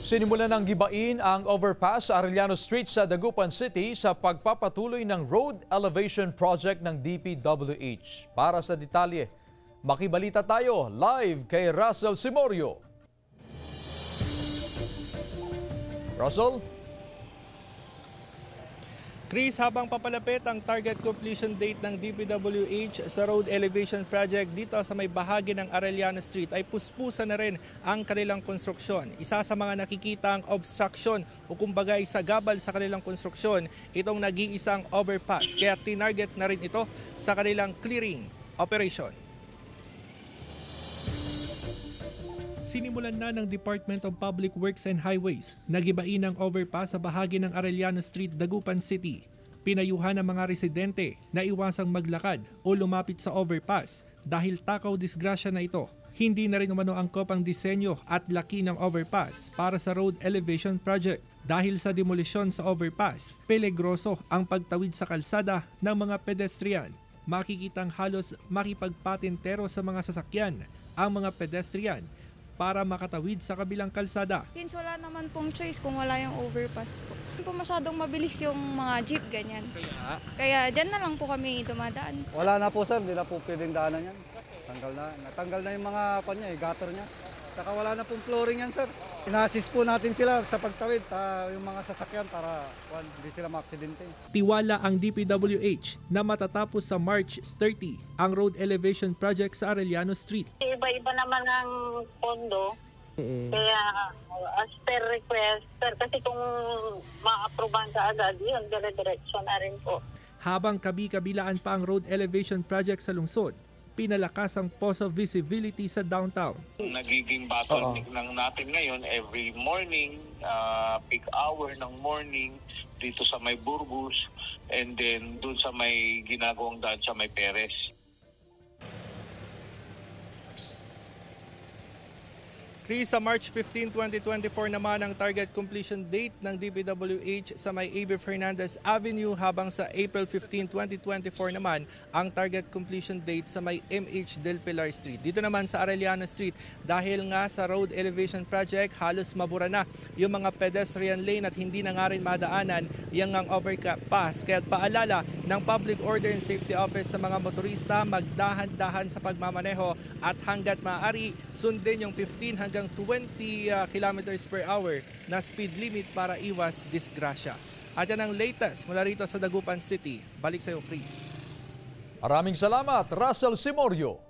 Sinimulan ng gibain ang overpass sa Arellano Street sa Dagupan City sa pagpapatuloy ng road elevation project ng DPWH. Para sa detalye, makibalita tayo live kay Russell Simorio. Russell? Chris, habang papalapit ang target completion date ng DPWH sa road elevation project dito sa may bahagi ng Arellano Street ay puspusan na rin ang kanilang konstruksyon. Isa sa mga nakikitang obstruction o kumbaga isagabal sa kanilang konstruksyon itong nag-iisang overpass. Kaya tinarget na rin ito sa kanilang clearing operation. Sinimulan na ng Department of Public Works and Highways na gibain ang overpass sa bahagi ng Arellano Street, Dagupan City. Pinayuhan ng mga residente na iwasang maglakad o lumapit sa overpass dahil takaw disgrasya na ito. Hindi na rin umano angkop ang disenyo at laki ng overpass para sa road elevation project. Dahil sa demolisyon sa overpass, peligroso ang pagtawid sa kalsada ng mga pedestrian. Makikitang halos makipagpatintero sa mga sasakyan ang mga pedestrian para makatawid sa kabilang kalsada. Since wala naman pong choice kung wala yung overpass po. Hindi po masyadong mabilis yung mga jeep, ganyan. Kaya dyan na lang po kami dumadaan. Wala na po sir, hindi na po pwedeng daanan yan. Natanggal na yung mga gutter niya. Tsaka wala na pong flooring yan sir. Ina-assist po natin sila sa pagtawid, yung mga sasakyan para hindi sila maaksidente. Tiwala ang DPWH na matatapos sa March 30 ang road elevation project sa Arellano Street. Iba-iba naman ang pondo. Kaya as per request, kasi kung ma-aprobahan ka agad, yun, dire-diretso na rin po. Habang kabi-kabilaan pa ang road elevation project sa lungsod, pinalakas ang POSA visibility sa downtown. Nagiging bottleneck lang natin ngayon every morning, peak hour ng morning dito sa may Burgos and then dun sa may ginagawang daan sa may Perez. Chris, sa March 15, 2024 naman ang target completion date ng DPWH sa may A.B. Fernandez Avenue habang sa April 15, 2024 naman ang target completion date sa may M.H. Del Pilar Street. Dito naman sa Arellano Street dahil nga sa road elevation project halos mabura na yung mga pedestrian lane at hindi na nga rin madaanan yung ang overpass. Kaya paalala ng Public Order and Safety Office sa mga motorista magdahan-dahan sa pagmamaneho at hanggat maaari sundin yung 15 hanggang 20 kilometers per hour na speed limit para iwas disgrasya. At yan ang latest mula rito sa Dagupan City. Balik sa iyo, Chris. Maraming salamat, Russell Simorio.